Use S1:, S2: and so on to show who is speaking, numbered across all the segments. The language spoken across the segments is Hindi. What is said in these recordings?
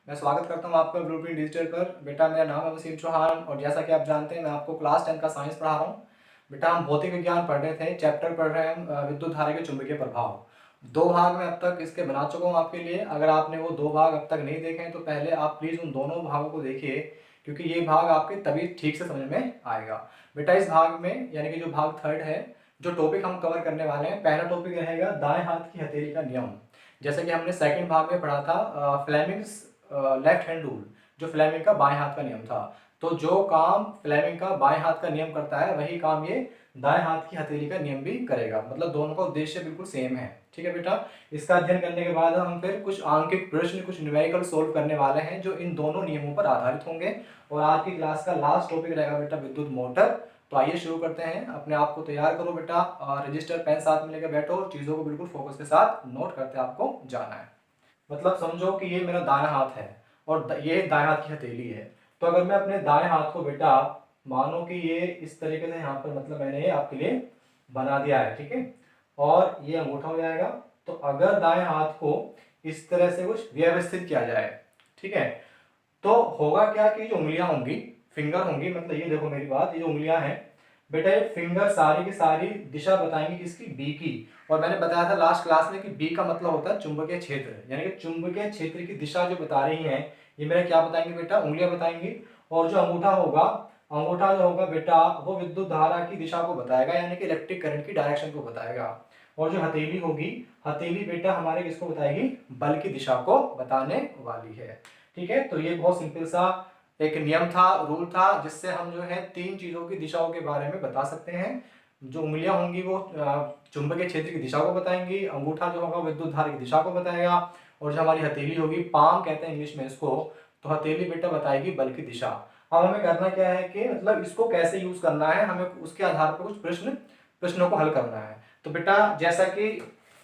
S1: मैं स्वागत करता हूँ आपका ब्लूप्रिंट डिजिटल पर। बेटा मेरा नाम है वसीम चौहान और जैसा कि आप जानते हैं मैं आपको क्लास 10 का साइंस पढ़ा रहा हूँ। बेटा हम भौतिक विज्ञान पढ़ रहे थे, चैप्टर पढ़ रहे हैं हम विद्युत धारा के चुंबकीय प्रभाव। 2 भाग में अब तक इसके बना चुका हूँ आपके लिए। अगर आपने वो 2 भाग अब तक नहीं देखे हैं तो पहले आप प्लीज़ उन दोनों भागों को देखिए, क्योंकि ये भाग आपके तभी ठीक से समझ में आएगा। बेटा इस भाग में यानी कि जो भाग थर्ड है, जो टॉपिक हम कवर करने वाले हैं, पहला टॉपिक रहेगा दाएं हाथ की हथेली का नियम। जैसे कि हमने सेकंड भाग में पढ़ा था फ्लेमिंग्स लेफ्ट हैंड रूल, जो फ्लेमिंग का बाएं हाथ का नियम था। तो जो काम फ्लेमिंग का बाएं हाथ का नियम करता है वही काम ये दाएं हाथ की हथेली का नियम भी करेगा। मतलब दोनों का उद्देश्य बिल्कुल सेम है। ठीक है बेटा, इसका अध्ययन करने के बाद हम फिर कुछ आंकिक प्रश्न, कुछ न्यूमेरिकल सोल्व करने वाले हैं जो इन दोनों नियमों पर आधारित होंगे। और आज की क्लास का लास्ट टॉपिक रहेगा बेटा विद्युत मोटर। तो आइए शुरू करते हैं। अपने आप को तैयार करो बेटा, रजिस्टर पेन साथ में लेकर बैठो और चीज़ों को बिल्कुल फोकस के साथ नोट करते आपको जाना है। मतलब समझो कि ये मेरा दायां हाथ है और ये दाएं हाथ की हथेली है। तो अगर मैं अपने दाएं हाथ को बेटा, मानो कि ये इस तरीके से यहाँ पर, मतलब मैंने ये आपके लिए बना दिया है, ठीक है, और ये अंगूठा हो जाएगा। तो अगर दाएं हाथ को इस तरह से कुछ व्यवस्थित किया जाए, ठीक है, तो होगा क्या कि जो उंगलियां होंगी, फिंगर होंगी, मतलब ये देखो मेरी बात, ये जो उंगलियां हैं बेटा, ये फिंगर सारी की सारी दिशा बताएंगी किसकी, बी की। और मैंने बताया था लास्ट क्लास में कि बी का मतलब होता है चुंबकीय क्षेत्र, यानी कि चुंबकीय क्षेत्र की दिशा जो बता रही है ये मेरे क्या बताएंगे बेटा, उंगलियां बताएंगी। और जो अंगूठा होगा, अंगूठा जो होगा बेटा वो विद्युत धारा की दिशा को बताएगा, यानी कि इलेक्ट्रिक करंट की डायरेक्शन को बताएगा। और जो हथेली होगी, हथेली बेटा हमारे किसको बताएगी, बल की दिशा को बताने वाली है। ठीक है, तो ये बहुत सिंपल सा एक नियम था, रूल था, जिससे हम जो है 3 चीजों की दिशाओं के बारे में बता सकते हैं। जो उंगलियां होंगी वो चुंबकीय क्षेत्र की दिशा को बताएंगी, अंगूठा जो होगा विद्युत धारा की दिशा को बताएगा, और जो हमारी हथेली होगी, पाम कहते हैं इंग्लिश में इसको, तो हथेली बेटा बताएगी बल की दिशा। अब हमें करना क्या है कि मतलब इसको कैसे यूज करना है, हमें उसके आधार पर कुछ प्रश्नों को हल करना है। तो बेटा जैसा कि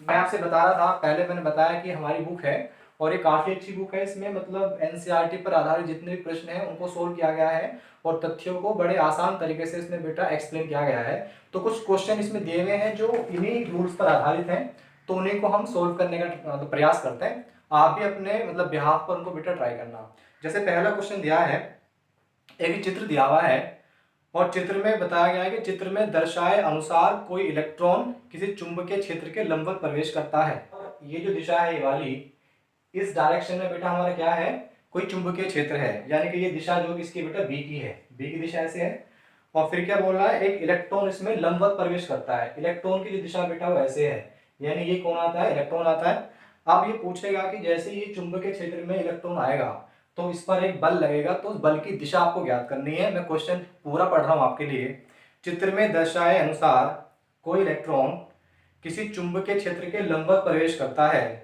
S1: मैं आपसे बता रहा था, पहले मैंने बताया कि हमारी बुक है और ये काफी अच्छी बुक है। इसमें मतलब एनसीईआरटी पर आधारित जितने भी प्रश्न हैं उनको सोल्व किया गया है और तथ्यों को बड़े आसान तरीके से इसमें बेटा एक्सप्लेन किया गया है। तो कुछ क्वेश्चन इसमें दिए हुए हैं जो इन्हीं रूल्स पर आधारित हैं, तो उन्हीं को हम सोल्व करने का प्रयास करते हैं। आप भी अपने मतलब बिहाफ पर उनको बेटा ट्राई करना। जैसे पहला क्वेश्चन दिया है, एक चित्र दिया हुआ है और चित्र में बताया गया है कि चित्र में दर्शाए अनुसार कोई इलेक्ट्रॉन किसी चुंबकीय क्षेत्र के लंबवत प्रवेश करता है। ये जो दिशा है ये वाली, इस डायरेक्शन में बेटा हमारा क्या है, कोई चुंबकीय क्षेत्र है, यानी कि ये दिशा जो इसकी बेटा बी की है, बी की दिशा ऐसे है। और फिर क्या बोल रहा है, एक इलेक्ट्रॉन इसमें लंबवत प्रवेश करता है। इलेक्ट्रॉन की जो दिशा बेटा वो ऐसे है, यानी ये कौन आता है, इलेक्ट्रॉन आता है। अब ये पूछेगा कि जैसे ये चुंबकीय क्षेत्र में इलेक्ट्रॉन आएगा तो इस पर एक बल लगेगा, तो उस बल की दिशा आपको ज्ञात करनी है। मैं क्वेश्चन पूरा पढ़ रहा हूं आपके लिए। चित्र में दर्शाए अनुसार कोई इलेक्ट्रॉन किसी चुंबकीय क्षेत्र के लंबवत प्रवेश करता है,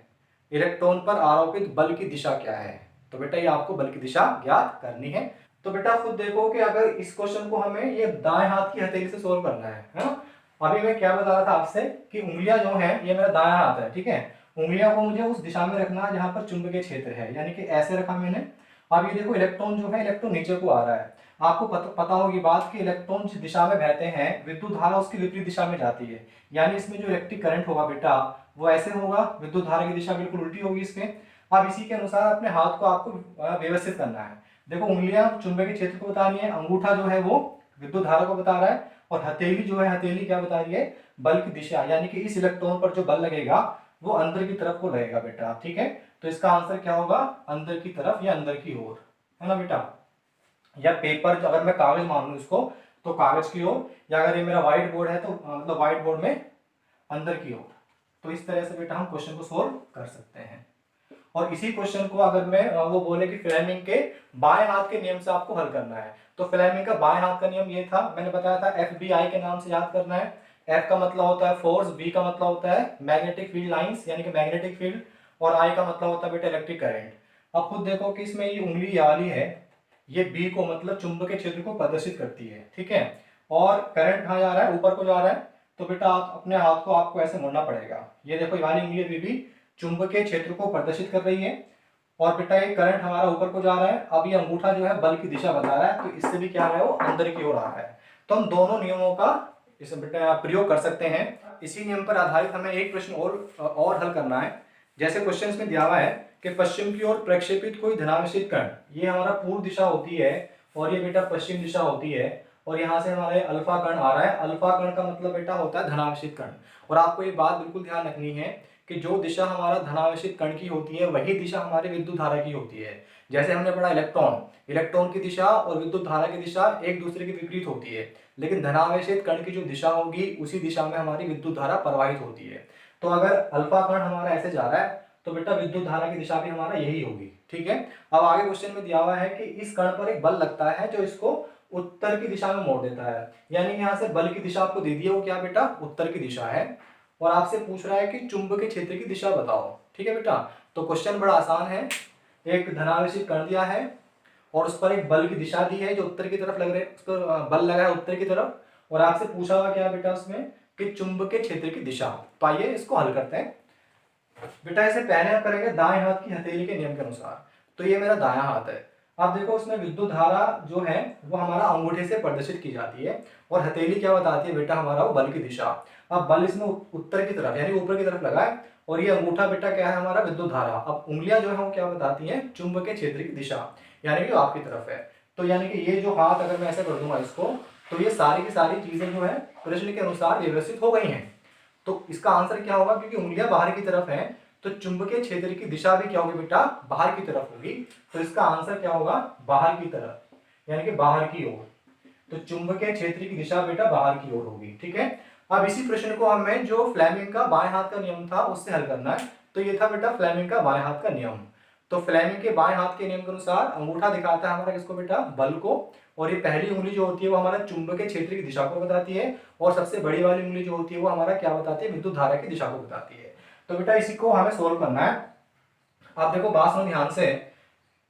S1: इलेक्ट्रॉन पर आरोपित बल की दिशा क्या है। तो बेटा ये आपको बल की दिशा ज्ञात करनी है। तो बेटा खुद देखो कि अगर इस क्वेश्चन को हमें ये दाएं हाथ की हथेली से सोल्व करना है ना। अभी मैं क्या बता रहा था आपसे कि उंगलियां जो है ये मेरा दायां हाथ है, ठीक है, उंगलियों को मुझे उस दिशा में रखना है जहां पर चुंबकीय क्षेत्र है, यानी कि ऐसे रखा मैंने। अब ये देखो इलेक्ट्रॉन जो है, इलेक्ट्रॉन नीचे को आ रहा है। आपको पता होगी बात कि इलेक्ट्रॉन जिस दिशा में बहते हैं विद्युत धारा उसकी विपरीत दिशा में जाती है, यानी इसमें जो इलेक्ट्रिक करंट होगा बेटा वो ऐसे होगा, विद्युत धारा की दिशा बिल्कुल उल्टी होगी इसके। अब इसी के अनुसार अपने हाथ को आपको व्यवस्थित करना है। देखो उंगलियां चुंबकीय क्षेत्र को बता रही है, अंगूठा जो है वो विद्युत धारा को बता रहा है, और हथेली जो है, हथेली क्या बता रही है, बल की दिशा, यानी कि इस इलेक्ट्रॉन पर जो बल लगेगा वो अंदर की तरफ को लगेगा बेटा। ठीक है, तो इसका आंसर क्या होगा, अंदर की तरफ या अंदर की ओर, है ना बेटा। या पेपर, अगर मैं कागज मान लूं इसको तो कागज की ओर, या अगर ये मेरा व्हाइट बोर्ड है तो मतलब व्हाइट बोर्ड में अंदर की ओर। तो इस तरह से बेटा हम क्वेश्चन को सोल्व कर सकते हैं। और इसी क्वेश्चन को अगर मैं वो बोले कि फ्लेमिंग के बाएं हाथ के नियम से आपको हल करना है, तो फ्लेमिंग का बाएं हाथ का नियम ये था, मैंने बताया था एफ बी आई के नाम से याद करना है। एफ का मतलब होता है फोर्स, बी का मतलब होता है मैग्नेटिक फील्ड लाइंस यानी कि मैग्नेटिक फील्ड, और आई का मतलब होता है बेटा इलेक्ट्रिक करंट। अब खुद देखो कि इसमें ये उंगली ये वाली है, ये बी को मतलब चुंबकीय क्षेत्र को प्रदर्शित करती है, ठीक है, और करंट कहाँ जा रहा है, ऊपर को जा रहा है। तो बेटा आप अपने हाथ को आपको ऐसे मोड़ना पड़ेगा। ये देखो ये वाली उंगली भी चुंबकीय क्षेत्र को प्रदर्शित कर रही है, और बेटा ये करंट हमारा ऊपर को जा रहा है। अब ये अंगूठा जो है बल की दिशा बता रहा है, तो इससे भी क्या है, वो अंदर की ओर आ रहा है। तो हम दोनों नियमों का इस बेटा प्रयोग कर सकते हैं। इसी नियम पर आधारित हमें एक प्रश्न और हल करना है। जैसे क्वेश्चन में दिया हुआ है कि पश्चिम की ओर प्रक्षेपित कोई धनावेशित कण, ये हमारा पूर्व दिशा होती है और ये बेटा पश्चिम दिशा होती है, और यहाँ से हमारे अल्फा कण आ रहा है। अल्फा कण का मतलब बेटा होता है धनावेशित कण। और आपको ये बात बिल्कुल ध्यान रखनी है कि जो दिशा हमारा धनावेशित कण की होती है वही दिशा हमारे विद्युत धारा की होती है। जैसे हमने पढ़ा इलेक्ट्रॉन, इलेक्ट्रॉन की दिशा और विद्युत धारा की दिशा एक दूसरे के विपरीत होती है, लेकिन धनावेशित कण की जो दिशा होगी उसी दिशा में हमारी विद्युत धारा प्रवाहित होती है। तो अगर अल्फा कण हमारा ऐसे जा रहा है तो बेटा विद्युत धारा की दिशा भी हमारा यही होगी। ठीक है, अब आगे क्वेश्चन में दिया हुआ है कि इस कण पर एक बल लगता है जो इसको उत्तर की दिशा में मोड़ देता है, यानी यहाँ से बल की दिशा आपको दे दी है, वो क्या बेटा उत्तर की दिशा है। और आपसे पूछ रहा है कि चुंबकीय क्षेत्र की दिशा बताओ। ठीक है बेटा, तो क्वेश्चन बड़ा आसान है। एक धनावेशित कण दिया है और उस पर एक बल की दिशा दी है जो उत्तर की तरफ लग रहे, उस पर बल लगा है उत्तर की तरफ, और आपसे पूछा हुआ क्या बेटा उसमें कि चुंबकीय क्षेत्र की दिशा। तो आइए इसको हल करते हैं। बेटा इसे पहले हम करेंगे दाएं हाथ की हथेली के नियम के अनुसार। तो ये मेरा दायां हाथ है। अब देखो उसमें विद्युत धारा जो है वो हमारा अंगूठे से प्रदर्शित की जाती है, और हथेली क्या बताती है बेटा हमारा वो बल की दिशा। अब बल इसमें उत्तर की तरफ यानी ऊपर की तरफ लगा है, और ये अंगूठा बेटा क्या है हमारा विद्युत धारा। अब उंगलियां जो है वो क्या बताती हैं चुंबकीय क्षेत्र की दिशा, यानी कि आपकी तरफ है। तो यानी कि ये जो हाथ अगर मैं ऐसे कर दूंगा इसको, तो ये सारी की सारी चीजें जो है प्रश्न के अनुसार व्यवस्थित हो गई हैं। तो इसका आंसर क्या होगा, क्योंकि उंगलियां बाहर की तरफ हैं तो चुंबकीय क्षेत्र की दिशा भी क्या होगी बेटा बाहर की तरफ होगी। तो इसका आंसर क्या होगा बाहर की तरफ, यानी कि बाहर की ओर। तो चुंबकीय क्षेत्र की दिशा बेटा बाहर की ओर होगी। ठीक है, अब इसी प्रश्न को हमें जो फ्लेमिंग का बाएं हाथ का नियम था उससे हल करना है। तो ये था बेटा फ्लेमिंग का बाएं हाथ का नियम। तो फ्लेमिंग के बाएं हाथ के नियम के अनुसार अंगूठा दिखाता है हमारा किसको बेटा बल को, और ये पहली उंगली जो होती है वो हमारा चुंबकीय क्षेत्र की दिशा को बताती है, और सबसे बड़ी वाली उंगली जो होती है वो हमारा क्या बताती है विद्युत धारा की दिशा को बताती है। तो बेटा इसी को हमें सोल्व करना है। आप देखो बात सुनो ध्यान से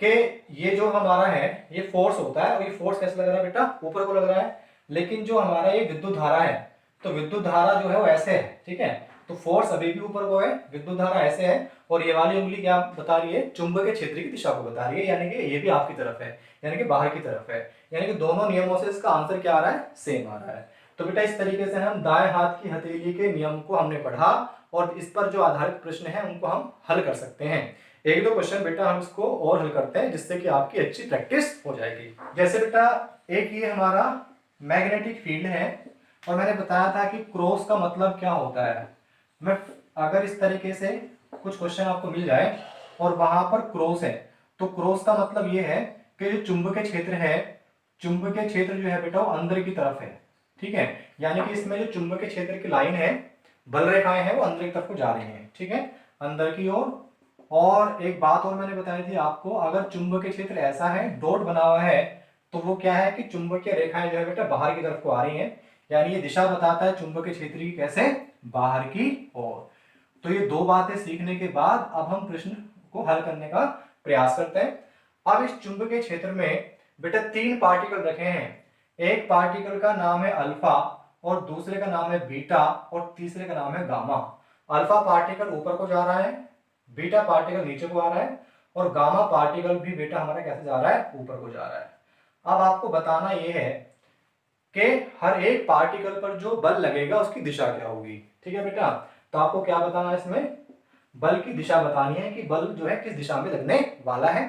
S1: कि ये जो हमारा है ये फोर्स होता है, और ये फोर्स कैसे लग रहा है बेटा ऊपर को लग रहा है, लेकिन जो हमारा ये विद्युत धारा है तो विद्युत धारा जो है वो ऐसे है। ठीक है, तो फोर्स अभी भी ऊपर को है, विद्युत धारा ऐसे है, और ये वाली उंगली क्या बता रही है चुंबकीय क्षेत्र की दिशा को बता रही है, यानी कि ये भी आपकी तरफ है, यानी कि बाहर की तरफ है। यानी कि दोनों नियमों से इसका आंसर क्या आ रहा है सेम आ रहा है। तो बेटा इस तरीके से हम दाएं हाथ की हथेली के नियम को हमने पढ़ा, और इस पर जो आधारित प्रश्न है उनको हम हल कर सकते हैं। एक दो क्वेश्चन बेटा हम इसको और हल करते हैं जिससे कि आपकी अच्छी प्रैक्टिस हो जाएगी। जैसे बेटा एक ये हमारा मैग्नेटिक फील्ड है, और मैंने बताया था कि क्रॉस का मतलब क्या होता है। मैं अगर इस तरीके से कुछ क्वेश्चन आपको मिल जाए और वहां पर क्रॉस है, तो क्रॉस का मतलब ये है कि जो चुंबकीय क्षेत्र है, चुंबकीय क्षेत्र जो है बेटा वो अंदर की तरफ है। ठीक है, यानी कि इसमें जो चुंबकीय क्षेत्र की लाइन है, बल रेखाएं हैं वो अंदर की तरफ को जा रही हैं। ठीक है, अंदर की ओर। और एक बात और मैंने बताई थी आपको, अगर चुंबकीय क्षेत्र ऐसा है डॉट बना हुआ है, तो वो क्या है कि चुंबकीय रेखाएं जो है बेटा बाहर की तरफ को आ रही हैं, यानी ये दिशा बताता है चुंबकीय क्षेत्र की कैसे बाहर की ओर। तो ये दो बातें सीखने के बाद अब हम प्रश्न को हल करने का प्रयास करते हैं। अब इस चुंबकीय क्षेत्र में बेटा तीन पार्टिकल रखे हैं। एक पार्टिकल का नाम है अल्फा, और दूसरे का नाम है बीटा, और तीसरे का नाम है गामा। अल्फा पार्टिकल ऊपर को जा रहा है, बीटा पार्टिकल नीचे को आ रहा है, और गामा पार्टिकल भी बेटा हमारा कैसे जा रहा है ऊपर को जा रहा है। अब आपको बताना यह है कि हर एक पार्टिकल पर जो बल लगेगा उसकी दिशा क्या होगी। ठीक है बेटा, तो आपको क्या बताना है इसमें बल की दिशा बतानी है कि बल जो है किस दिशा में लगने वाला है।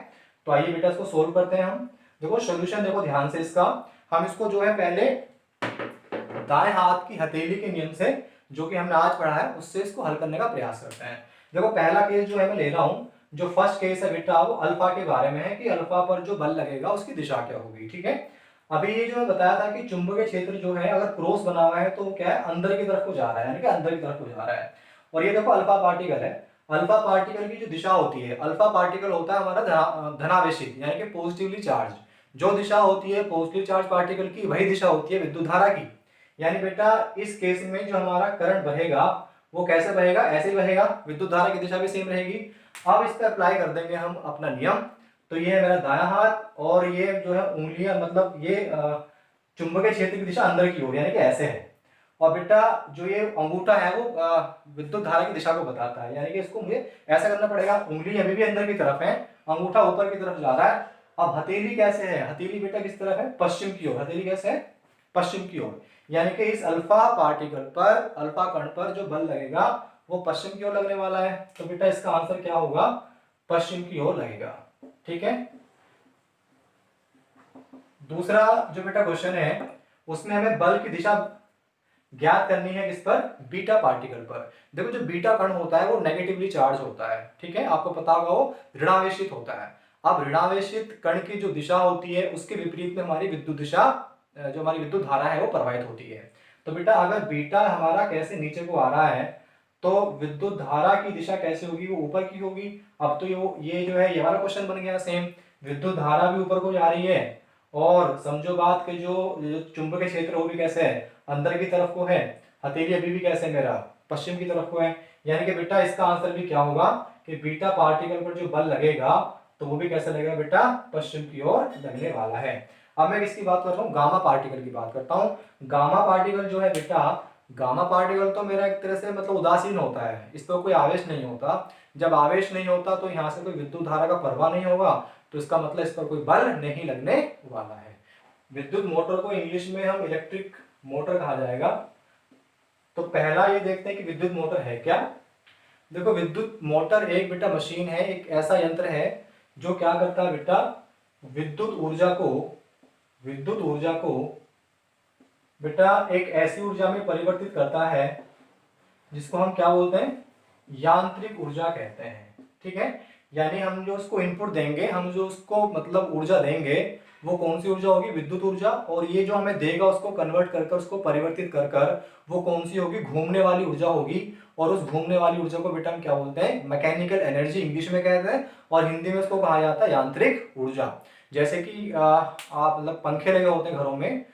S1: तो आइए बेटा इसको सोल्व करते हैं हम। देखो सॉल्यूशन देखो ध्यान से इसका, हम इसको जो है पहले दाएं हाथ की हथेली के नियम से जो कि हमने आज पढ़ा है उससे इसको हल करने का प्रयास करते हैं। देखो पहला केस जो है मैं ले रहा हूं, जो फर्स्ट केस है बेटा वो अल्फा के बारे में है कि अल्फा पर जो बल लगेगा उसकी दिशा क्या होगी। ठीक है, अभी ये जो मैं बताया था कि चुंबकीय क्षेत्र जो है अगर क्रॉस बना हुआ है तो क्या है अंदर की तरफ को जा रहा है, यानी कि अंदर की तरफ को जा रहा है। और ये देखो अल्फा पार्टिकल है, अल्फा पार्टिकल की जो दिशा होती है, अल्फा पार्टिकल होता है हमारा धनावेशी यानी कि पॉजिटिवली चार्ज। जो दिशा होती है पॉजिटिव चार्ज पार्टिकल की वही दिशा होती है विद्युत धारा की। यानी बेटा इस केस में जो हमारा करंट बहेगा वो कैसे बहेगा, ऐसे ही बहेगा, विद्युत धारा की दिशा भी सेम रहेगी। अब इस पर अप्लाई कर देंगे हम अपना नियम। तो ये है मेरा दायां हाथ, और ये जो है उंगलियां मतलब ये चुंबकीय क्षेत्र की दिशा अंदर की ओर यानी कि ऐसे है। और बेटा जो ये अंगूठा है वो विद्युत धारा की दिशा को बताता है, यानी कि इसको मुझे ऐसा करना पड़ेगा, उंगली अभी भी अंदर की तरफ है, अंगूठा ऊपर की तरफ जा रहा है। अब हथेली कैसे है, हथेली बेटा किस तरफ है पश्चिम की ओर, हथेली कैसे है पश्चिम की ओर, यानी कि इस अल्फा पार्टिकल पर, अल्फा कण पर जो बल लगेगा वो पश्चिम की ओर लगने वाला है। तो बेटा इसका आंसर क्या होगा पश्चिम की ओर लगेगा। ठीक है। दूसरा जो बेटा क्वेश्चन है उसमें हमें बल की दिशा ज्ञात करनी है किस पर, बीटा पार्टिकल पर। देखो जो बीटा कण होता है वो नेगेटिवली चार्ज होता है। ठीक है, आपको पता होगा वो ऋणावेशित होता है। अब ऋणावेशित कण की जो दिशा होती है उसके विपरीत में हमारी विद्युत दिशा, जो हमारी विद्युत धारा है वो प्रवाहित होती है। तो बेटा अगर बीटा हमारा कैसे नीचे को आ रहा है तो विद्युत धारा की दिशा कैसे होगी, वो ऊपर की होगी। अब तो ये जो है ये वाला क्वेश्चन बन गया सेम, विद्युत धारा भी ऊपर को जा रही है और समझो बात के जो चुंबकीय क्षेत्र वो भी कैसे है, अंदर की तरफ को है। हथेली अभी भी कैसे है मेरा, पश्चिम की तरफ को है। यानी कि बेटा इसका आंसर भी क्या होगा कि बीटा पार्टिकल पर जो बल लगेगा तो वो भी कैसे लगेगा बेटा, पश्चिम की ओर लगने वाला है। अब मैं किसकी बात कर रहा हूँ, गामा पार्टिकल की बात करता हूँ। गामा पार्टिकल जो है बेटा, गामा पार्टिकल तो मेरा एक तरह से मतलब उदासीन होता है, इस पर कोई आवेश नहीं होता। जब आवेश नहीं होता तो यहाँ से कोई विद्युत धारा का प्रवाह नहीं होगा, तो इसका मतलब इस पर कोई बल नहीं लगने वाला है। विद्युत मोटर को इंग्लिश में हम इलेक्ट्रिक मोटर कहा जाएगा। तो पहला ये देखते हैं कि विद्युत मोटर है क्या। देखो विद्युत मोटर एक बेटा मशीन है, एक ऐसा यंत्र है जो क्या करता है बेटा, विद्युत ऊर्जा को बेटा एक ऐसी ऊर्जा में परिवर्तित करता है जिसको हम क्या बोलते हैं, यांत्रिक ऊर्जा कहते हैं। ठीक है, यानी हम जो उसको इनपुट देंगे, हम जो उसको मतलब ऊर्जा देंगे वो कौन सी ऊर्जा होगी, विद्युत ऊर्जा। और ये जो हमें देगा उसको कन्वर्ट कर कर, उसको परिवर्तित कर कर वो कौन सी होगी, घूमने वाली ऊर्जा होगी। और उस घूमने वाली ऊर्जा को बेटा हम क्या बोलते हैं, मैकेनिकल एनर्जी इंग्लिश में कहते हैं, और हिंदी में उसको कहा जाता है यांत्रिक ऊर्जा। जैसे कि आप मतलब पंखे लगे होते हैं घरों में,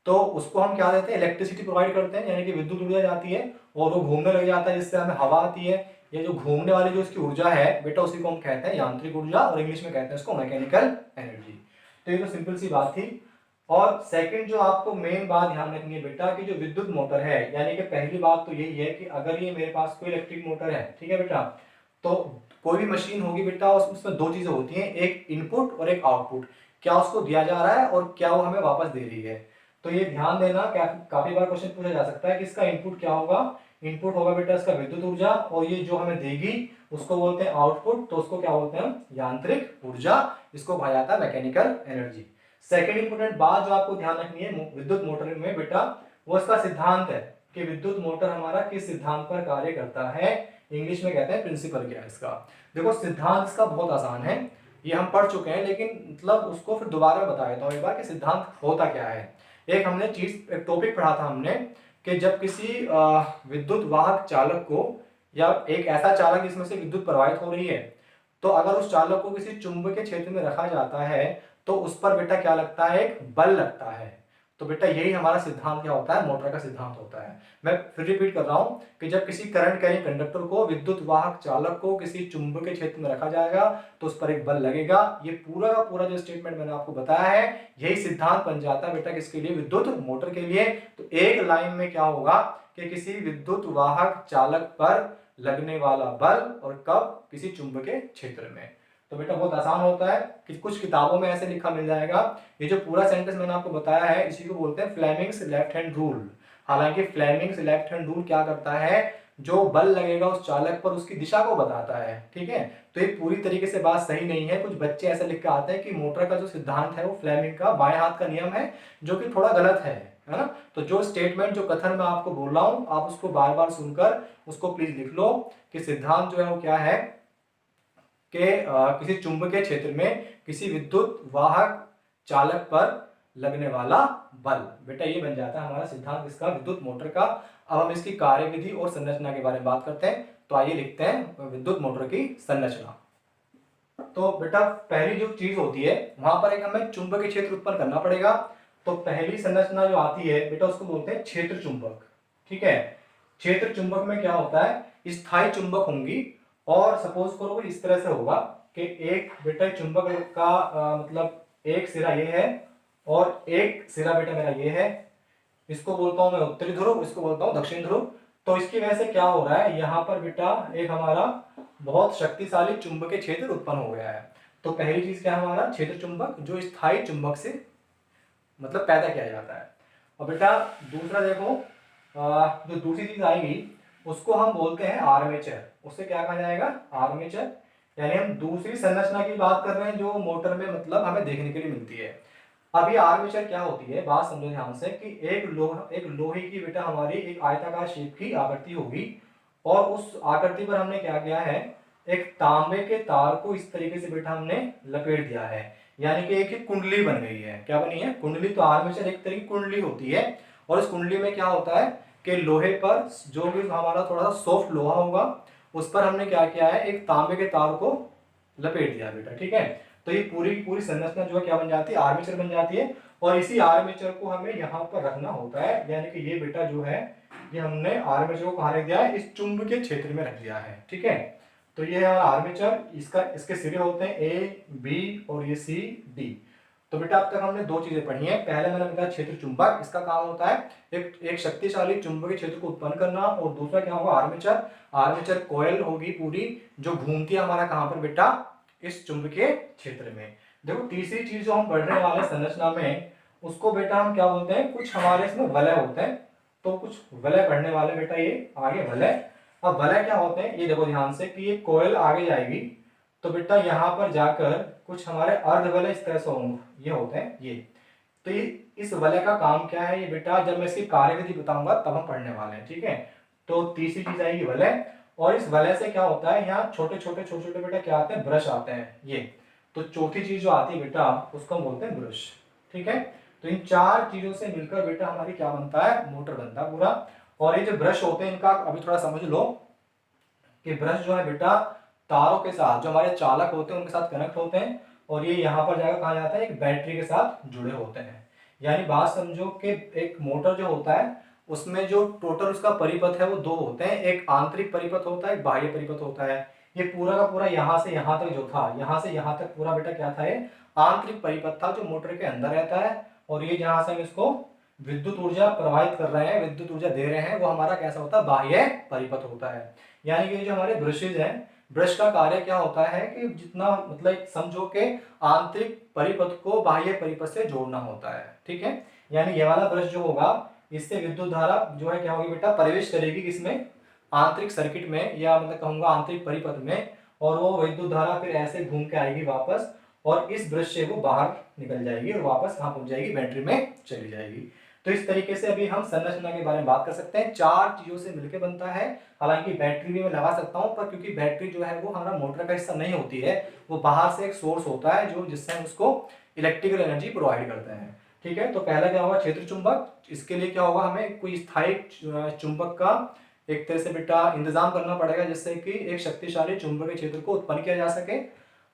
S1: तो उसको हम क्या देते हैं, इलेक्ट्रिसिटी प्रोवाइड करते हैं, यानी कि विद्युत ऊर्जा जाती है और वो घूमने लग जाता है जिससे हमें हवा आती है। ये जो घूमने वाली जो इसकी ऊर्जा है बेटा उसी को हम कहते हैं यांत्रिक ऊर्जा, और इंग्लिश में कहते हैं इसको मैकेनिकल एनर्जी। तो ये तो सिंपल सी बात थी। और सेकंड जो आपको मेन बात ध्यान रखनी है बेटा कि जो विद्युत मोटर है, यानी कि पहली बात तो यही है कि अगर ये मेरे पास कोई इलेक्ट्रिक मोटर है, ठीक है बेटा, तो कोई भी मशीन होगी बेटा उसमें दो चीजें होती हैं, एक इनपुट और एक आउटपुट। क्या उसको दिया जा रहा है और क्या वो हमें वापस दे रही है। तो ये ध्यान देना, काफी बार क्वेश्चन पूछा जा सकता है कि इसका इनपुट क्या होगा। इनपुट होगा बेटा इसका विद्युत ऊर्जा, और ये जो हमें देगी उसको बोलते हैं आउटपुट, तो उसको क्या बोलते हैं, यांत्रिक ऊर्जा। इसको कहा जाता है मैकेनिकल एनर्जी। सेकेंड इंपोर्टेंट बात जो आपको ध्यान रखनी है विद्युत मोटर में बेटा, वो इसका सिद्धांत है कि विद्युत मोटर हमारा किस सिद्धांत पर कार्य करता है। इंग्लिश में कहते हैं प्रिंसिपल क्या है इसका। देखो सिद्धांत इसका बहुत आसान है, ये हम पढ़ चुके हैं, लेकिन मतलब उसको फिर दोबारा बता देता हूँ एक बार कि सिद्धांत होता क्या है। एक टॉपिक पढ़ा था हमने कि जब किसी विद्युत वाहक चालक को, या एक ऐसा चालक जिसमें से विद्युत प्रवाहित हो रही है, तो अगर उस चालक को किसी चुंबकीय क्षेत्र में रखा जाता है तो उस पर बेटा क्या लगता है, एक बल लगता है। तो बेटा यही हमारा सिद्धांत क्या होता है, मोटर का सिद्धांत होता है। मैं फिर रिपीट कर रहा हूं कि जब किसी करंट कैरिंग कंडक्टर को, विद्युत वाहक चालक को किसी चुंबकीय क्षेत्र में रखा जाएगा तो उस पर एक बल लगेगा। ये पूरा का पूरा जो स्टेटमेंट मैंने आपको बताया है यही सिद्धांत बन जाता है बेटा किसके लिए, विद्युत मोटर के लिए। तो एक लाइन में क्या होगा कि किसी विद्युत वाहक चालक पर लगने वाला बल, और कब, किसी चुंबकीय क्षेत्र में। तो बेटा बहुत आसान होता है कि कुछ किताबों में ऐसे लिखा मिल जाएगा। ये जो पूरा सेंटेंस मैंने आपको बताया है इसी को बोलते हैं फ्लेमिंग्स लेफ्ट हैंड रूल। हालांकि फ्लेमिंग्स लेफ्ट हैंड रूल क्या करता है, जो बल लगेगा उस चालक पर उसकी दिशा को बताता है। ठीक है, तो ये पूरी तरीके से बात सही नहीं है। कुछ बच्चे ऐसे लिख के आते हैं कि मोटर का जो सिद्धांत है वो फ्लेमिंग का बाएं हाथ का नियम है, जो कि थोड़ा गलत है ना। तो जो स्टेटमेंट, जो कथन मैं आपको बोल रहा हूं, आप उसको बार बार सुनकर उसको प्लीज लिख लो कि सिद्धांत जो है वो क्या है कि किसी चुंबकीय क्षेत्र में किसी विद्युत वाहक चालक पर लगने वाला बल। बेटा ये बन जाता है हमारा सिद्धांत इसका, विद्युत मोटर का। अब हम इसकी कार्यविधि और संरचना के बारे में बात करते हैं। तो आइए लिखते हैं विद्युत मोटर की संरचना। तो बेटा पहली जो चीज होती है वहां पर एक हमें चुंबकीय क्षेत्र उत्पन्न करना पड़ेगा। तो पहली संरचना जो आती है बेटा उसको बोलते हैं क्षेत्र चुंबक। ठीक है, क्षेत्र चुंबक में क्या होता है, स्थायी चुंबक होंगी, और सपोज करो इस तरह से होगा कि एक बेटा चुंबक का मतलब एक सिरा ये है और एक सिरा बेटा मेरा ये है। इसको बोलता हूं मैं उत्तरी ध्रुव, इसको बोलता हूं दक्षिण ध्रुव। तो इसकी वजह से क्या हो रहा है, यहाँ पर बेटा एक हमारा बहुत शक्तिशाली चुंबकीय क्षेत्र उत्पन्न हो गया है। तो पहली चीज क्या है, हमारा क्षेत्र चुंबक, जो स्थायी चुंबक से मतलब पैदा किया जाता है। और बेटा दूसरा देखो, जो दूसरी चीज आएगी उसको हम बोलते हैं आर्मेचर। उससे क्या कहा जाएगा, आर्मेचर, यानी हम दूसरी संरचना की बात कर रहे हैं जो मोटर में मतलब हमें देखने के लिए मिलती है। अभी आर्मेचर क्या होती है, बात समझो ध्यान से कि एक लोहे की बेटा हमारी एक आयताकार शेप की आकृति होगी और उस आकृति पर हमने क्या किया है, एक तांबे के तार को इस तरीके से बेटा हमने लपेट दिया है, यानी कि एक कुंडली बन गई है। क्या बनी है? कुंडली। तो आर्मेचर एक तरह की कुंडली होती है और इस कुंडली में क्या होता है कि लोहे पर जो भी हमारा थोड़ा सा सॉफ्ट लोहा होगा उस पर हमने क्या किया है, एक तांबे के तार को लपेट दिया बेटा। ठीक है, तो ये पूरी पूरी संरचना जो है क्या बन जाती है, आर्मेचर बन जाती है। और इसी आर्मेचर को हमें यहाँ पर रखना होता है, यानी कि ये बेटा जो है ये हमने आर्मेचर को कहाँ रख दिया है, इस चुंबकीय क्षेत्र में रख दिया है। ठीक है, तो ये है हमारा आर्मेचर, इसके सिरे होते हैं ए बी और ये सी डी। तो बेटा अब तक हमने दो चीजें पढ़ी हैं। पहले मैंने बताया क्षेत्र चुंबक, इसका काम होता है एक शक्तिशाली चुंबकीय क्षेत्र को उत्पन्न करना, और दूसरा क्या होगा, आर्मेचर। आर्मेचर कॉइल होगी पूरी जो घूमती है हमारा कहां पर बेटा, इस चुंबकीय क्षेत्र में। देखो तीसरी चीज जो हम पढ़ने वाले संरचना में उसको बेटा हम क्या बोलते हैं, कुछ हमारे इसमें वलय होते हैं। तो कुछ वलय पढ़ने वाले बेटा ये आगे वलय। अब वलय क्या होते हैं ये देखो ध्यान से कि ये कॉइल आगे जाएगी तो बेटा यहाँ पर जाकर कुछ हमारे अर्धवलय इस तरह से होंगे, ये होते हैं ये। तो ये इस वलय का काम क्या है ये बेटा जब मैं इसकी कार्यविधि बताऊंगा तब हम पढ़ने वाले हैं। ठीक है, तो तीसरी चीज आएगी वलय। और इस वलय से क्या होता है, यहाँ छोटे छोटे बेटा क्या आते हैं, ब्रश आते हैं ये। तो चौथी चीज जो आती है बेटा उसको हम बोलते हैं ब्रश। ठीक है, तो इन चार चीजों से मिलकर बेटा हमारी क्या बनता है, मोटर बनता है पूरा। और ये जो ब्रश होते हैं इनका अभी थोड़ा समझ लो कि ब्रश जो है बेटा तारों के साथ, जो हमारे चालक होते हैं उनके साथ कनेक्ट होते हैं, और ये यहाँ पर जाकर कहा जाता है एक बैटरी के साथ जुड़े होते हैं। यानी बात समझो कि एक मोटर जो होता है उसमें जो टोटल उसका परिपथ है वो दो होते हैं, एक आंतरिक परिपथ होता है, एक बाह्य परिपथ होता है। ये पूरा का पूरा यहाँ से यहाँ तक जो था, यहाँ से यहाँ तक पूरा बेटा क्या था, ये आंतरिक परिपथ था जो मोटर के अंदर रहता है। और ये जहाँ से हम इसको विद्युत ऊर्जा प्रवाहित कर रहे हैं, विद्युत ऊर्जा दे रहे हैं, वो हमारा कैसा होता है, बाह्य परिपथ होता है। यानी कि जो हमारे ब्रशेज हैं, ब्रश का कार्य क्या होता है कि जितना मतलब समझो कि आंतरिक परिपथ को बाह्य परिपथ से जोड़ना होता है। ठीक है, यानी ये वाला ब्रश जो होगा इससे विद्युत धारा जो है क्या होगी बेटा, प्रवेश करेगी किसमें, आंतरिक सर्किट में, या मतलब कहूंगा आंतरिक परिपथ में, और वो विद्युत धारा फिर ऐसे घूम के आएगी वापस, और इस ब्रश से वो बाहर निकल जाएगी और वापस कहाँ पहुंच जाएगी, बैटरी में चली जाएगी। तो इस तरीके से अभी हम संरचना के बारे में बात कर सकते हैं। चार चीजों से मिलकर बनता है। हालांकि बैटरी भी मैं लगा सकता हूं, पर क्योंकि बैटरी जो है वो हमारा मोटर का हिस्सा नहीं होती है, वो बाहर से एक सोर्स होता है जो जिससे हम उसको इलेक्ट्रिकल एनर्जी प्रोवाइड करते हैं। ठीक है, तो पहला क्या होगा, क्षेत्र चुंबक। इसके लिए क्या होगा, हमें कोई स्थायी चुंबक का एक तरह से बेटा इंतजाम करना पड़ेगा जिससे कि एक शक्तिशाली चुंबकीय क्षेत्र को उत्पन्न किया जा सके।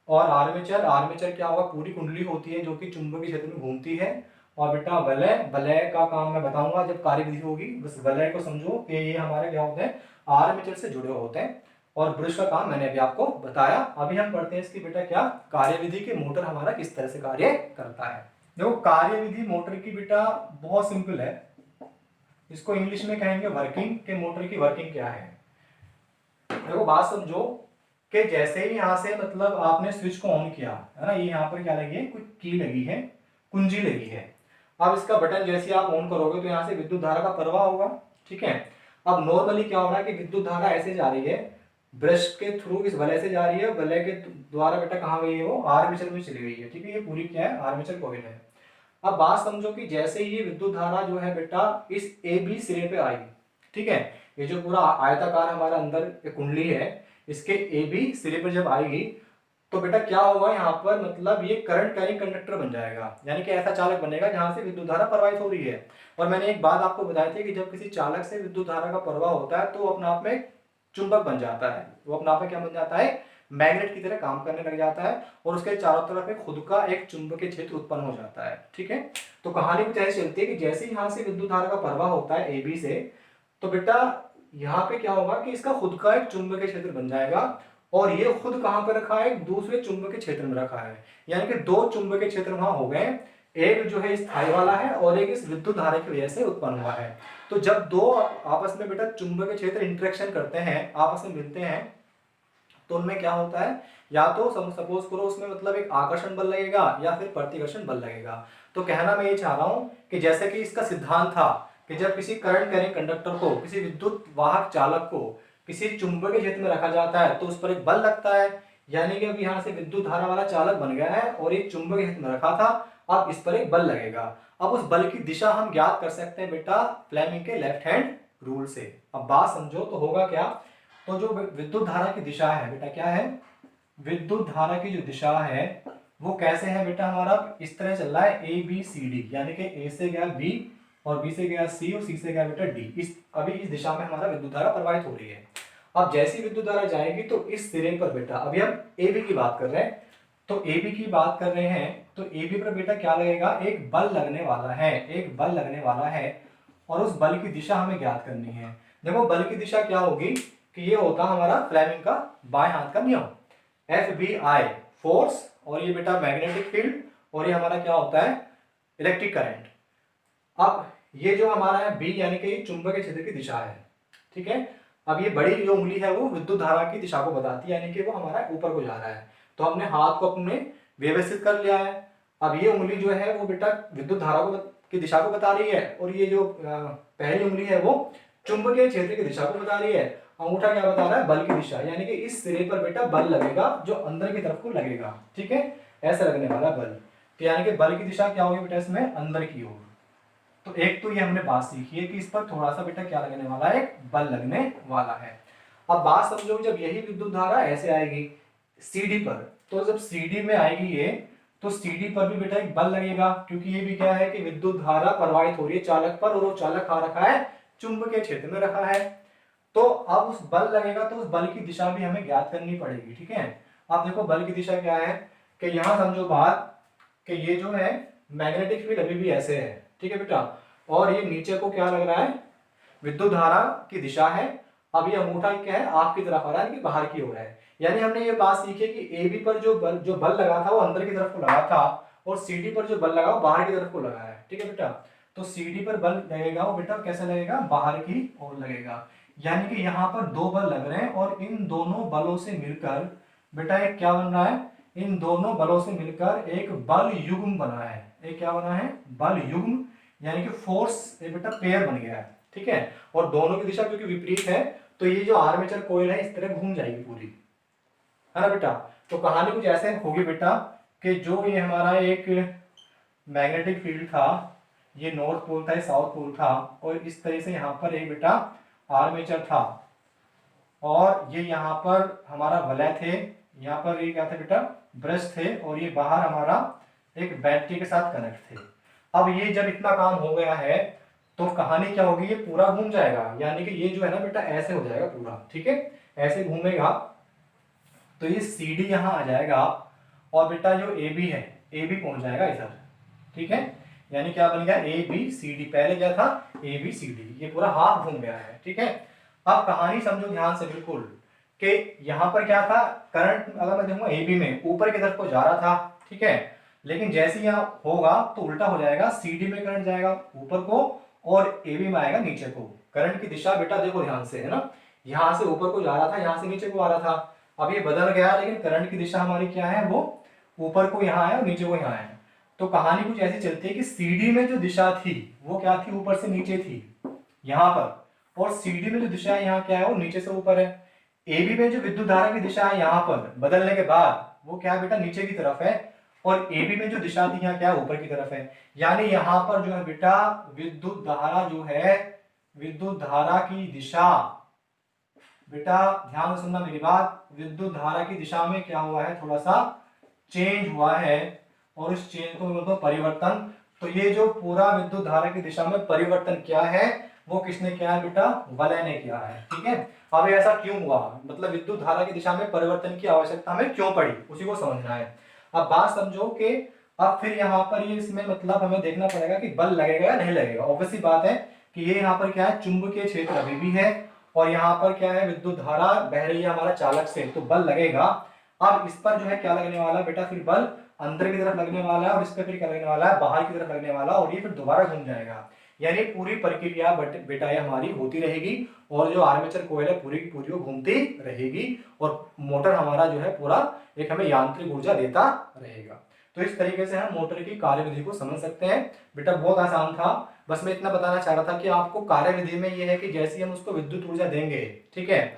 S1: और आर्मेचर, आर्मेचर क्या होगा, पूरी कुंडली होती है जो कि चुंबकीय क्षेत्र में घूमती है। और बेटा वलय, वलय का काम मैं बताऊंगा जब कार्यविधि होगी, बस वलय को समझो कि ये हमारे क्या होते हैं, आर्मेचर से जुड़े होते हैं। और ब्रश का काम मैंने अभी आपको बताया। अभी हम पढ़ते हैं इसकी बेटा क्या कार्यविधि, के मोटर हमारा किस तरह से कार्य करता है। देखो कार्यविधि मोटर की बेटा बहुत सिंपल है, इसको इंग्लिश में कहेंगे वर्किंग, के मोटर की वर्किंग क्या है। देखो बात समझो कि जैसे ही यहाँ से मतलब आपने स्विच को ऑन किया है ना, ये यहाँ पर क्या लगी है, कुछ की लगी है, कुंजी लगी है। अब इसका बटन जैसे आप ऑन करोगे तो यहाँ से विद्युत धारा का प्रवाह होगा। ठीक है, अब नॉर्मली क्या हो रहा है कि विद्युत धारा ऐसे जा रही है, ब्रश के थ्रू इस वलय से जा रही है, वलय के द्वारा बेटा कहाँ गई है, वो आर्मेचर में चली गई है। ठीक है, ये पूरी क्या है, आर्मेचर कॉइल है। अब बात समझो कि जैसे ही ये विद्युत धारा जो है बेटा इस ए बी सिरे पे आई, ठीक है, ये जो पूरा आयताकार हमारा अंदर कुंडली है, इसके ए बी सिरे पर जब आएगी तो बेटा क्या होगा, यहाँ पर मतलब ये करंट कैरिंग कंडक्टर बन जाएगा, यानी कि ऐसा चालक बनेगा जहां से विद्युत धारा प्रवाहित हो रही है। और मैंने एक बात आपको बताई थी कि जब किसी चालक से विद्युत धारा का प्रवाह होता है तो वो अपने आप में चुंबक बन जाता है, वो अपने आप में क्या बन जाता है, मैग्नेट की तरह काम करने लग जाता है, और उसके चारों तरफ में खुद का एक चुंबकीय क्षेत्र उत्पन्न हो जाता है। ठीक है, तो कहानी कुछ ऐसी चलती है कि जैसे ही यहाँ से विद्युत धारा का प्रवाह होता है ए बी से, तो बेटा यहाँ पे क्या होगा कि इसका खुद का एक चुंबकीय क्षेत्र बन जाएगा, और ये खुद कहां पर रखा है, एक दूसरे चुंबकीय क्षेत्र में रखा है। यानी कि दो चुंबकीय क्षेत्र वहां हो गए, एक जो है स्थायी वाला है और एक इस विद्युत धारा की वजह से उत्पन्न हुआ है। तो जब दो आपस में बेटा चुंबकीय क्षेत्र इंटरेक्शन करते हैं, आपस में मिलते हैं, तो उनमें क्या होता है, या तो सपोज करो उसमें मतलब एक आकर्षण बल लगेगा या फिर प्रतिकर्षण बल लगेगा। तो कहना मैं ये चाह रहा हूं कि जैसे कि इसका सिद्धांत था कि जब किसी करंट कैरिंग कंडक्टर को, किसी विद्युत वाहक चालक को किसी चुंबकीय क्षेत्र में रखा जाता है तो उस पर एक बल लगता है, यानी कि अब यहाँ से विद्युत धारा वाला चालक बन गया है और एक चुंबक हित में रखा था। अब इस पर एक बल लगेगा। अब उस बल की दिशा हम ज्ञात कर सकते हैं बेटा फ्लेमिंग के लेफ्ट हैंड रूल से। अब बात समझो तो होगा क्या, तो जो विद्युत धारा की दिशा है बेटा क्या है, विद्युत धारा की जो दिशा है वो कैसे है बेटा, हमारा इस तरह चल रहा है ए बी सी डी, यानी कि ए से गया बी और बी से गया सी और सी से गया बेटा डी। इस अभी इस दिशा में हमारा विद्युत धारा प्रवाहित हो रही है। अब जैसी विद्युत धारा जाएगी तो इस सिरे पर बेटा, अभी हम ए बी की बात कर रहे हैं, तो ए बी की बात कर रहे हैं तो ए बी पर बेटा क्या लगेगा, एक बल लगने वाला है, एक बल लगने वाला है और उस बल की दिशा हमें ज्ञात करनी है। देखो बल की दिशा क्या होगी कि ये होता हमारा फ्लेमिंग का बाएं हाथ का नियम, एफ बी आई फोर्स, और ये बेटा मैग्नेटिक फील्ड, और ये हमारा क्या होता है इलेक्ट्रिक करंट। अब ये जो हमारा है बी यानी कि चुंबकीय क्षेत्र की दिशा है, ठीक है। अब ये बड़ी जो उंगली है वो विद्युत धारा की दिशा को बताती है, यानी कि वो हमारा ऊपर को जा रहा है। तो हमने हाथ को अपने व्यवस्थित कर लिया है। अब ये उंगली जो है वो बेटा विद्युत धारा को की दिशा को बता रही है, और ये जो पहली उंगली है वो चुंबकीय क्षेत्र की दिशा को बता रही है। अंगूठा क्या बता रहा है, बल की दिशा, यानी कि इस सिरे पर बेटा बल लगेगा जो अंदर की तरफ को लगेगा, ठीक है, ऐसा लगने वाला बल। तो यानी कि बल की दिशा क्या होगी बेटा इसमें अंदर की ओर। तो एक तो ये हमने बात सीखी है कि इस पर थोड़ा सा बेटा क्या लगने वाला है, एक बल लगने वाला है। अब बात समझो, जब यही विद्युत धारा ऐसे आएगी सीडी पर, तो जब सीडी में आएगी ये, तो सीडी पर भी बेटा एक बल लगेगा, क्योंकि ये भी क्या है कि विद्युत धारा प्रवाहित हो रही है चालक पर, और वो चालक कहाँ रखा है, चुंबकीय क्षेत्र में रखा है। तो अब उस बल लगेगा तो उस बल की दिशा भी हमें ज्ञात करनी पड़ेगी, ठीक है। अब देखो बल की दिशा क्या है कि यहाँ समझो बात कि ये जो है मैग्नेटिक फील्ड अभी भी ऐसे है, ठीक है बेटा, और ये नीचे को क्या लग रहा है, विद्युत धारा की दिशा है। अब ये अंगूठा क्या है आपकी तरफ आ रहा है कि बाहर की ओर है। यानी हमने ये बात सीखी है कि ए बी पर जो बल लगा था वो अंदर की तरफ को लगा था, और सी डी पर जो बल लगा वो बाहर की तरफ को लगा है, ठीक है बेटा। तो सी डी पर बल लगेगा वो बेटा कैसे लगेगा, बाहर की ओर लगेगा। यानी कि यहाँ पर दो बल लग रहे हैं और इन दोनों बलों से मिलकर बेटा एक क्या बन रहा है, इन दोनों बलों से मिलकर एक बल युग्म बना है। एक क्या बना है, बल युग्म, यानी कि फोर्स एक बेटा पेयर बन गया है, ठीक है। और दोनों की दिशा क्योंकि विपरीत है तो ये जो आर्मेचर कोयल है इस तरह घूम जाएगी पूरी, है ना बेटा। तो कहानी कुछ ऐसे होगी बेटा कि जो ये हमारा एक मैग्नेटिक फील्ड था, ये नॉर्थ पोल था, ये साउथ पोल था, और इस तरह से यहाँ पर एक बेटा आर्मेचर था, और ये यहाँ पर हमारा वलय थे, यहाँ पर ये क्या थे बेटा ब्रश थे, और ये बाहर हमारा एक बैटरी के साथ कनेक्ट थे। अब ये जब इतना काम हो गया है तो कहानी क्या होगी, ये पूरा घूम जाएगा, यानी कि ये जो है ना बेटा ऐसे हो जाएगा पूरा, ठीक है, ऐसे घूमेगा। तो ये सी डी यहाँ आ जाएगा और बेटा जो ए बी है, ए बी पहुंच जाएगा इधर, ठीक है। यानी क्या बन गया ए बी सी डी, पहले क्या था ए बी सी डी, ये पूरा हाफ घूम गया है, ठीक है। अब कहानी समझो ध्यान से बिल्कुल कि यहाँ पर क्या था, करंट अगर मैं देखूंगा ए बी में ऊपर की तरफ को जा रहा था, ठीक है, लेकिन जैसे यहाँ होगा तो उल्टा हो जाएगा, सी डी में करंट जाएगा ऊपर को और ए बी में आएगा नीचे को। करंट की दिशा बेटा देखो ध्यान से, है ना, यहाँ से ऊपर को जा रहा था, यहाँ से नीचे को आ रहा था। अब ये बदल गया, लेकिन करंट की दिशा हमारी क्या है, वो ऊपर को यहाँ है और नीचे को यहाँ है। तो कहानी कुछ ऐसी चलती है कि सीडी में जो दिशा थी वो क्या थी, ऊपर से नीचे थी यहाँ पर, और सीडी में जो दिशा है यहाँ क्या है, वो नीचे से ऊपर है। एबी में जो विद्युत धारा की दिशा है यहाँ पर बदलने के बाद वो क्या है बेटा नीचे की तरफ है, और एबी में जो दिशा थी यहाँ क्या है ऊपर की तरफ है। यानी यहाँ पर जो है बेटा विद्युत धारा जो है, विद्युत धारा की दिशा, बेटा ध्यान से सुनना मेरी बात, विद्युत धारा की दिशा में क्या हुआ है, थोड़ा सा चेंज हुआ है, और उस चेंज को बोलते हैं परिवर्तन। तो ये जो पूरा विद्युत धारा की दिशा में परिवर्तन क्या है वो किसने किया है बेटा, वलय ने किया है, ठीक है। अब ऐसा क्यों हुआ, मतलब विद्युत धारा की दिशा में परिवर्तन की आवश्यकता हमें क्यों पड़ी, उसी को समझना है। अब बात समझो कि अब फिर यहाँ पर ये इसमें मतलब हमें देखना पड़ेगा कि बल लगेगा या नहीं लगेगा। ऑब्वियसली बात है कि ये यहाँ पर क्या है, चुंबकीय क्षेत्र अभी भी है, और यहाँ पर क्या है, विद्युत धारा बह रही है हमारा चालक से, तो बल लगेगा। अब इस पर जो है क्या लगने वाला है बेटा, फिर बल अंदर की तरफ लगने वाला है, और इस पर फिर क्या लगने वाला है, बाहर की तरफ लगने वाला, और ये फिर दोबारा घूम जाएगा। यानी पूरी प्रक्रिया बेटा ये हमारी होती रहेगी, और जो आर्मेचर कोयल है पूरी की पूरी वो घूमती रहेगी, और मोटर हमारा जो है पूरा एक हमें यांत्रिक ऊर्जा देता रहेगा। तो इस तरीके से हम मोटर की कार्यविधि को समझ सकते हैं। बेटा बहुत आसान था, बस मैं इतना बताना चाह रहा था कि आपको कार्यविधि में ये है कि जैसे हम उसको विद्युत ऊर्जा देंगे, ठीक है,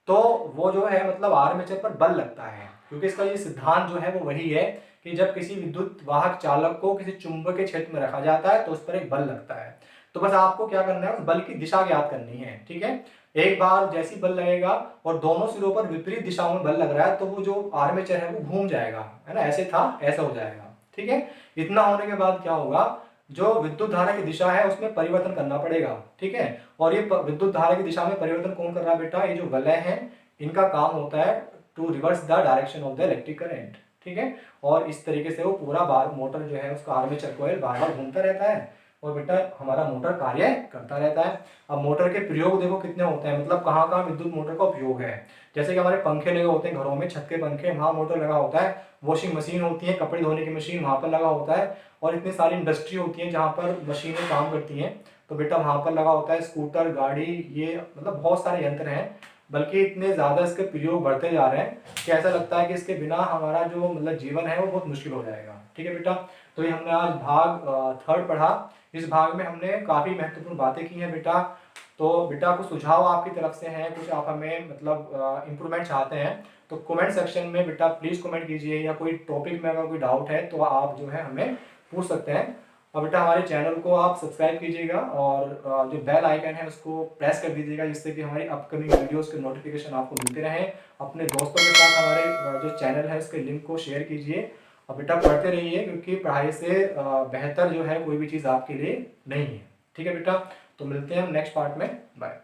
S1: तो वो जो है मतलब आर्मेचर पर बल लगता है, क्योंकि इसका ये सिद्धांत जो है वो वही है कि जब किसी विद्युत वाहक चालक को किसी चुंबकीय क्षेत्र में रखा जाता है तो उस पर एक बल लगता है। तो बस आपको क्या करना है, उस बल की दिशा ज्ञात करनी है, ठीक है। एक बार जैसी बल लगेगा और दोनों सिरों पर विपरीत दिशाओं में बल लग रहा है तो वो जो आर्मेचर है वो घूम जाएगा, है ना, ऐसे था ऐसा हो जाएगा, ठीक है। इतना होने के बाद क्या होगा, जो विद्युत धारा की दिशा है उसमें परिवर्तन करना पड़ेगा, ठीक है। और ये विद्युत धारा की दिशा में परिवर्तन कौन कर रहा है बेटा, ये जो वलय है इनका काम होता है to reverse the direction of the electric current, ठीक है। और इस तरीके से वो पूरा बार मोटर जो है उसका आर्मेचर कॉइल बार बार घूमता रहता है और बेटा हमारा मोटर कार्य करता रहता है। अब मोटर के प्रयोग देखो कितने होते हैं, मतलब कहाँ कहाँ विद्युत मोटर का उपयोग है। जैसे कि हमारे पंखे लगे होते हैं घरों में, छत के पंखे, वहाँ मोटर लगा होता है। वॉशिंग मशीन होती है, कपड़े धोने की मशीन, वहाँ पर लगा होता है। और इतनी सारी इंडस्ट्री होती है जहाँ पर मशीनें काम करती हैं, तो बेटा वहाँ पर लगा होता है। स्कूटर, गाड़ी, ये मतलब बहुत सारे यंत्र हैं, बल्कि इतने ज़्यादा इसके प्रयोग बढ़ते जा रहे हैं कि ऐसा लगता है कि इसके बिना हमारा जो मतलब जीवन है वो बहुत मुश्किल हो जाएगा, ठीक है बेटा। तो ये हमने आज भाग 3 पढ़ा। इस भाग में हमने काफ़ी महत्वपूर्ण बातें की हैं बेटा। तो बेटा कुछ सुझाव आपकी तरफ से हैं, कुछ आप हमें मतलब इम्प्रूवमेंट चाहते हैं तो कमेंट सेक्शन में बेटा प्लीज़ कमेंट कीजिए, या कोई टॉपिक में अगर कोई डाउट है तो आप जो है हमें पूछ सकते हैं। और बेटा हमारे चैनल को आप सब्सक्राइब कीजिएगा और जो बेल आइकन है उसको प्रेस कर दीजिएगा, जिससे कि हमारी अपकमिंग वीडियोस के नोटिफिकेशन आपको मिलते रहें। अपने दोस्तों के साथ हमारे जो चैनल है उसके लिंक को शेयर कीजिए और बेटा पढ़ते रहिए, क्योंकि पढ़ाई से बेहतर जो है कोई भी चीज़ आपके लिए नहीं है, ठीक है बेटा। तो मिलते हैं हम नेक्स्ट पार्ट में, बाय।